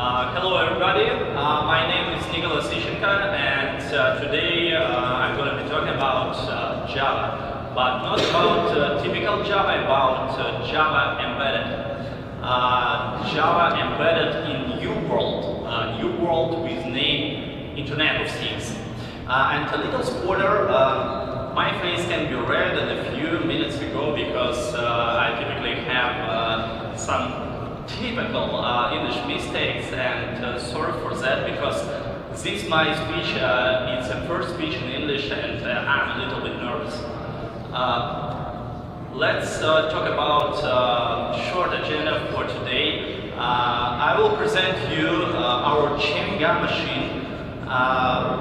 Hello everybody, my name is Nikolas Ischenko, and today I'm going to be talking about Java, but not about typical Java, about Java embedded. Java embedded in new world with name Internet of Things. And a little spoiler, my face can be read a few minutes ago because I typically have some typical English mistakes, and sorry for that, because this my speech is a first speech in English, and I'm a little bit nervous. Let's talk about short agenda for today. I will present you our chewing gum machine,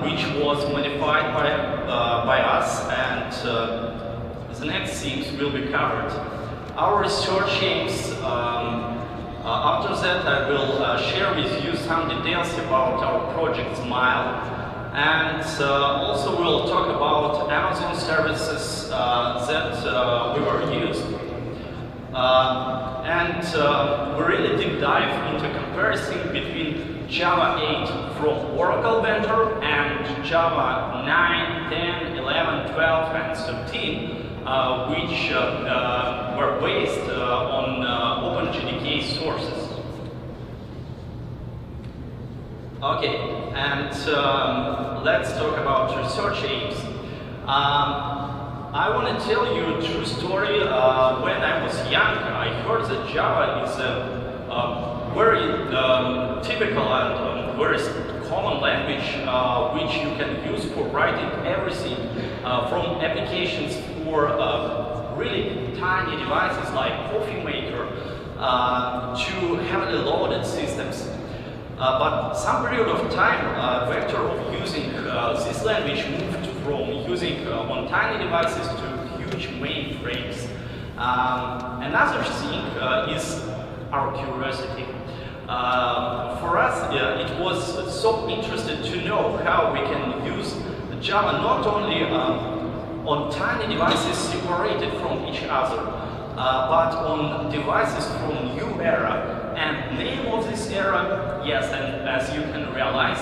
which was modified by us, and the next things will be covered. Our research aims. After that, I will share with you some details about our project Smile, and also we'll talk about Amazon services that we were used. And we really deep dive into comparison between Java 8 from Oracle vendor and Java 9, 10, 11, 12, and 13, which were based on OpenJDK sources. Okay, and let's talk about research aims. I want to tell you a true story. When I was young, I heard that Java is a very typical and very common language which you can use for writing everything from applications for really tiny devices like coffee maker to heavily loaded systems. But some period of time, vector of using this language moved from using on tiny devices to huge mainframes. Another thing is our curiosity. For us, it was so interesting to know how we can use Java not only on tiny devices separated from each other, but on devices from new era. And name of this era, yes, and as you can realize,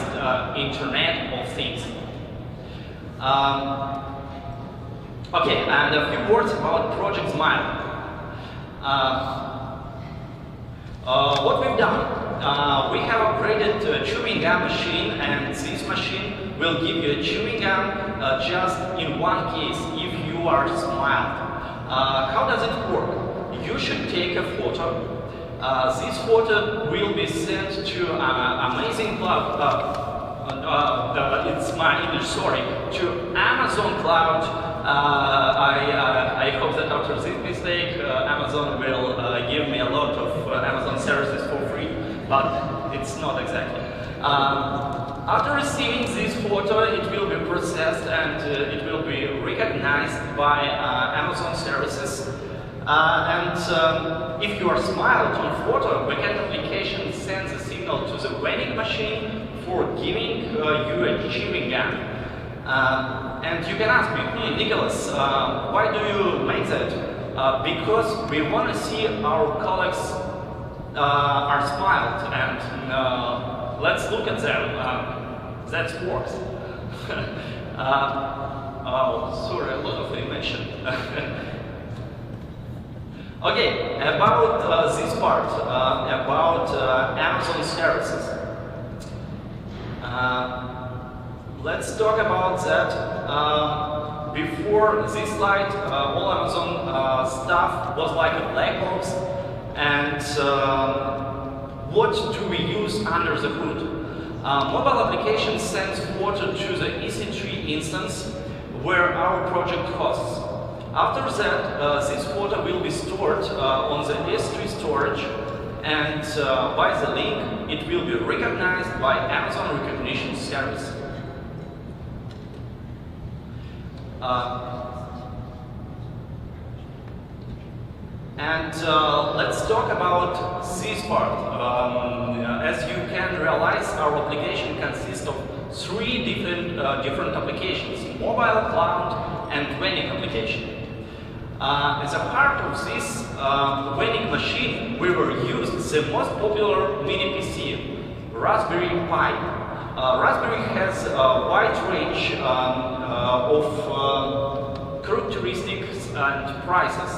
Internet of Things. Okay, and a few words about Project Smile. What we've done, we have upgraded to a chewing gum machine, and this machine will give you a chewing gum just in one case, if you are Smile. How does it work? You should take a photo. This photo will be sent to amazing cloud, it's my English, sorry, to Amazon cloud. I hope that after this mistake, Amazon will give me a lot of Amazon services for free, but it's not exactly. After receiving this photo, it will be processed and it will be recognized by Amazon services. And if you are smiled on photo, backend application sends a signal to the vending machine for giving you a chewing gum. And you can ask me, Nicholas, why do you make that? Because we want to see our colleagues are smiled, and let's look at them. That works. Oh, sorry, a lot of animation. Okay, about this part, about Amazon services. Let's talk about that. Before this slide, all Amazon stuff was like a black box, and what do we use under the hood? Mobile application sends photo to the EC3 instance where our project hosts. After that, this photo will be stored on the S3 storage, and by the link, it will be recognized by Amazon Recognition Service. Let's talk about this part. As you can realize, our application consists of three different applications: mobile, cloud, and vending application. As a part of this vending machine, we were used the most popular mini PC, Raspberry Pi. Raspberry has a wide range of characteristics and prices.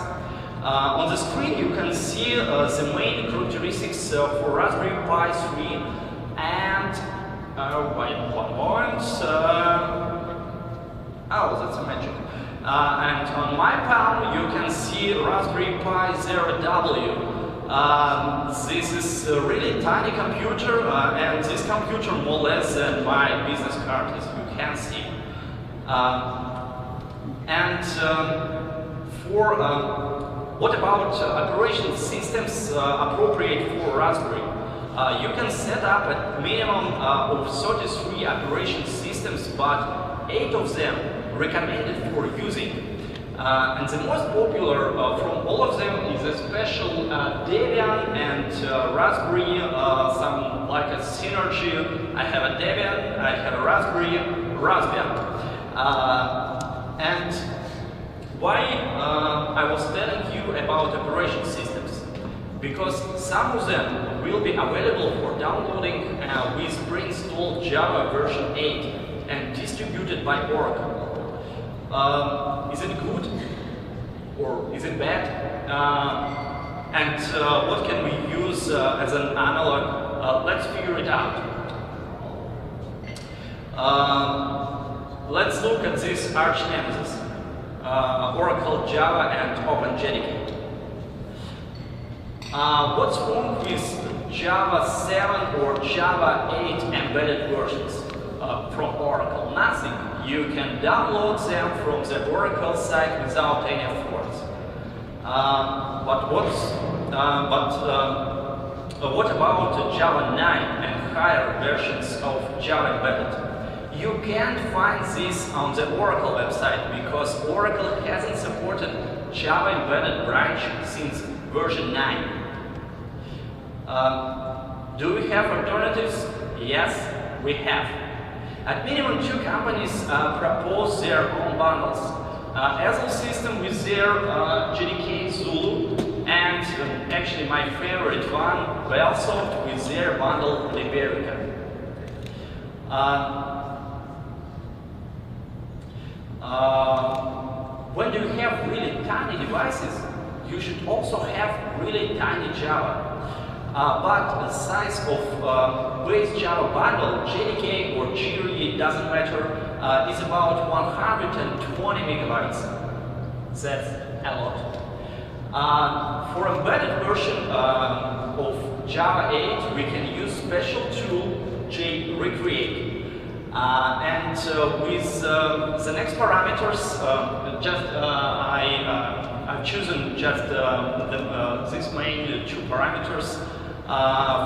On the screen you can see the main characteristics for Raspberry Pi 3 and wait one moment. Oh, that's a magic. And on my palm you can see Raspberry Pi 0W. This is a really tiny computer, and this computer more or less than my business card, as you can see. What about operation systems appropriate for Raspberry? You can set up a minimum of 33 operation systems, but 8 of them recommended for using. And the most popular from all of them is a special Debian and Raspberry, some like a synergy. I have a Debian, I have a Raspberry, Raspbian. And why I was telling you about operation systems? Because some of them will be available for downloading with pre-installed Java version 8 and distributed by Oracle. Is it good or is it bad? And what can we use as an analog? Let's figure it out. Let's look at this arch nemesis, Oracle, Java, and OpenJDK. What's wrong with Java 7 or Java 8 embedded versions from Oracle? Nothing. You can download them from the Oracle site without any effort. What about Java 9 and higher versions of Java embedded? You can't find this on the Oracle website because Oracle hasn't supported Java embedded branch since version 9. Do we have alternatives? Yes, we have. At minimum, 2 companies propose their own bundles. ISsoft system with their JDK Zulu, and actually my favorite one, loT with their bundle Liberica. When you have really tiny devices, you should also have really tiny Java. But the size of base Java bundle, JDK or GRE, doesn't matter, is about 120 megabytes. That's a lot. For embedded version of Java 8, we can use special tool JRecreate. With the next parameters, I've chosen just these main 2 parameters.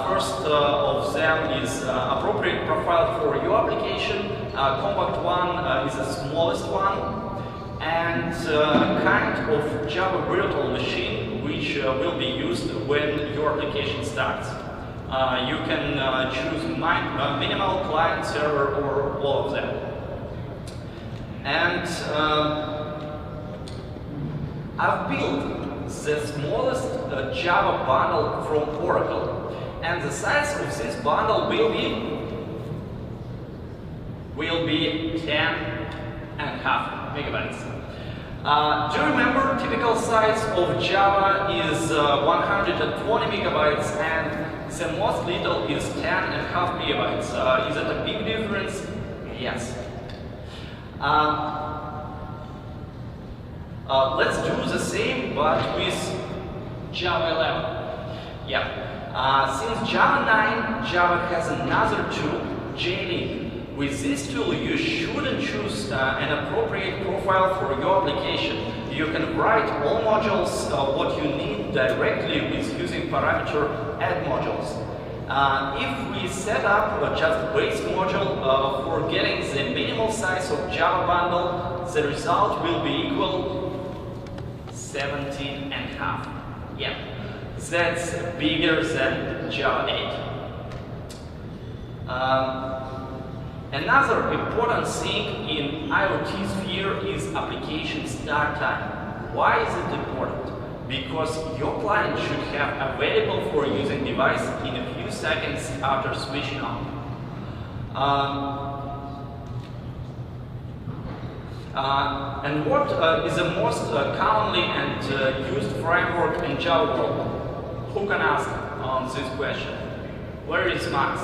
First of them is appropriate profile for your application. Compact one is the smallest one, and kind of Java virtual machine which will be used when your application starts. You can choose minimal, client, server, or all of them. And I've built the smallest Java bundle from Oracle, and the size of this bundle will be 10.5 megabytes. Do you remember typical size of Java is 120 megabytes, and the most little is 10.5 megabytes. Is that a big difference? Yes. Let's do the same, but with Java 11. Yeah. Since Java 9, Java has another tool, JLink. With this tool, you shouldn't choose an appropriate profile for your application. You can write all modules what you need directly with using parameter add modules. If we set up just base module for getting the minimal size of Java bundle, the result will be equal 17.5. Yeah, that's bigger than Java 8. Another important thing in IoT sphere is application start time. Why is it important? because your client should have available for using device in a few seconds after switching on. And what is the most commonly and used framework in Java world? Who can ask on this question? Where is Max?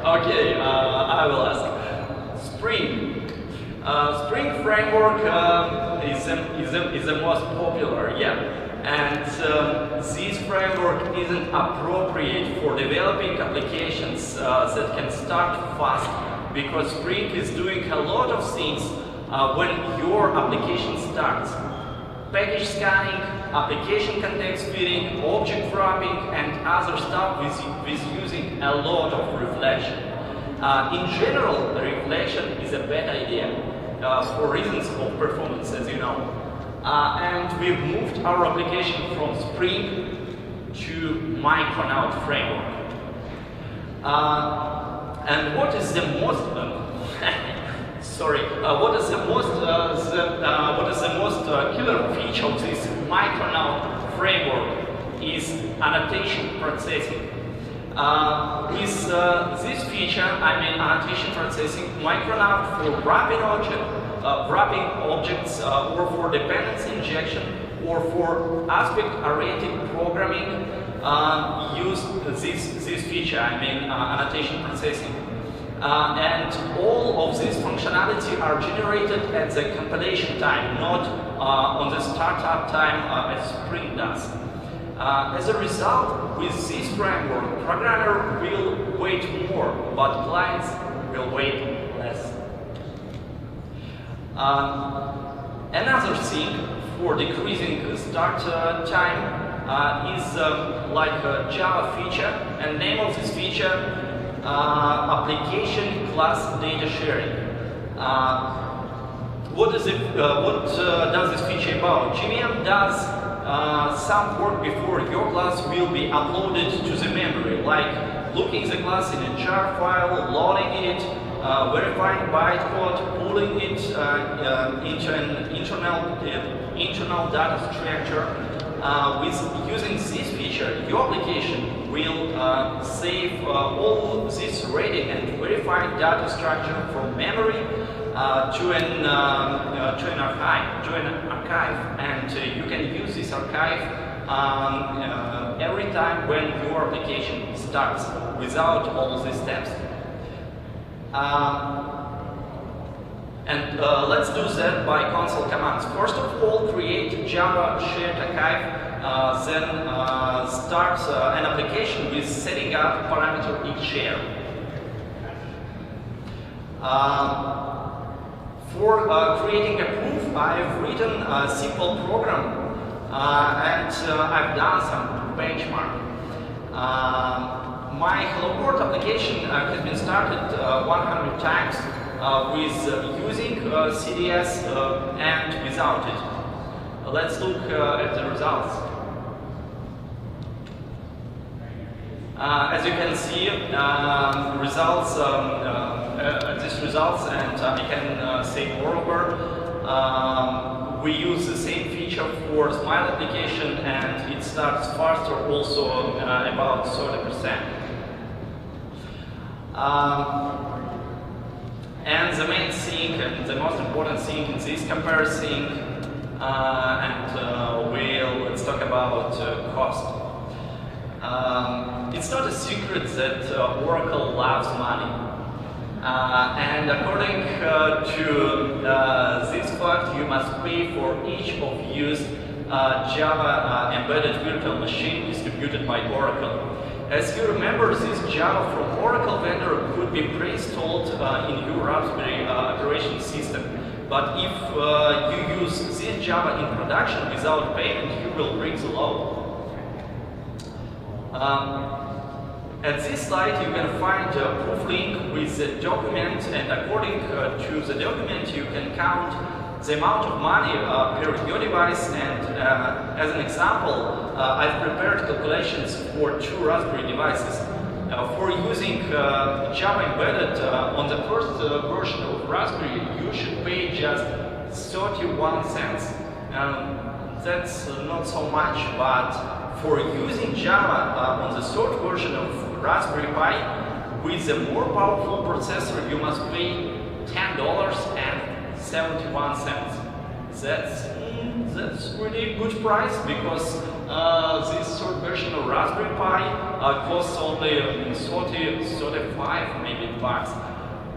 Okay, I will ask. Spring. Spring framework is the most popular, yeah. And this framework isn't appropriate for developing applications that can start fast, because Spring is doing a lot of things when your application starts. Package scanning, application context fitting, object wrapping, and other stuff with using a lot of reflection. In general, reflection is a bad idea for reasons of performance, as you know. And we've moved our application from Spring to Micronaut framework. And what is the most what is the most killer feature of this Micronaut framework is annotation processing. With this feature, I mean annotation processing, Micronaut for wrapping objects or for dependency injection or for aspect-oriented programming use this feature, I mean annotation processing. And all of this functionality are generated at the compilation time, not on the startup time as Spring does. As a result, with this framework, programmer will wait more, but clients will wait less. Another thing for decreasing start time is like a Java feature, and name of this feature application class data sharing. What does this feature about? JVM does some work before your class will be uploaded to the memory, like looking the class in a jar file, loading it, verifying bytecode, pulling it into an internal data structure. With using this feature, your application will save all this ready and verified data structure from memory to an archive, and you can use this archive every time when your application starts without all these steps. And let's do that by console commands. First of all, create Java shared archive, then start an application with setting up parameter each share. For creating a proof, I've written a simple program and I've done some benchmark. My Hello World application has been started 100 times with using CDS and without it. Let's look at the results. As you can see, these results, and I can say moreover, we use the same feature for Smile application, and it starts faster, also about 30%. And the main thing and the most important thing in this comparison, let's talk about cost. It's not a secret that Oracle loves money. And according to this fact, you must pay for each of used Java embedded virtual machine distributed by Oracle. As you remember, this Java from Oracle vendor could be pre-installed in your Raspberry operation system. But if you use this Java in production without payment, you will break the law. At this slide, you can find a proof link with the document, and according to the document, you can count the amount of money per your device. And as an example, I've prepared calculations for 2 Raspberry devices. For using Java embedded on the first version of Raspberry, you should pay just 31 cents. That's not so much, but for using Java on the third version of Raspberry Pi with a more powerful processor, you must pay $10.71. That's really good price, because this third version of Raspberry Pi costs only 35 maybe bucks.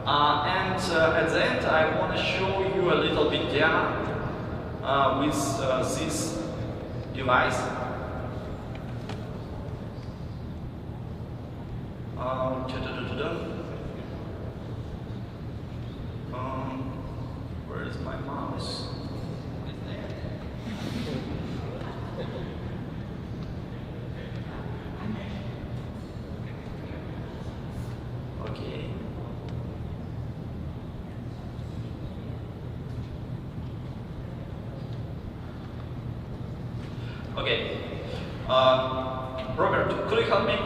And at the end, I want to show you a little bit demo with this device. Where is my mouse? Okay. Okay. Robert, could you help me?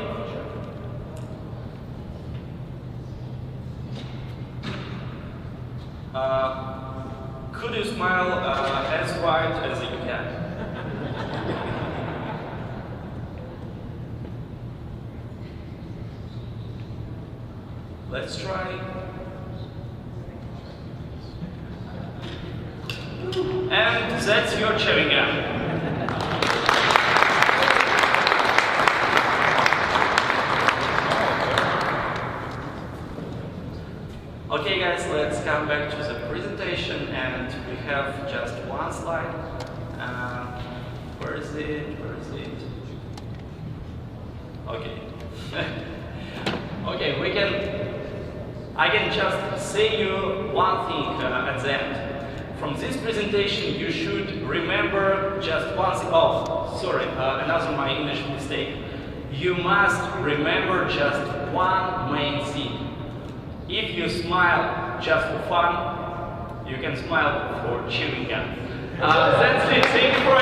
Could you smile as wide as you can? Let's try. And that's your chewing gum. Okay guys, let's come back to the presentation, and we have just one slide. Where is it? Where is it? Okay. Okay, I can just say you one thing at the end. From this presentation, you should remember just one thing. Oh, sorry, another my English mistake. You must remember just one main thing. If you smile just for fun, you can smile for chewing gum. That's it. Thank you for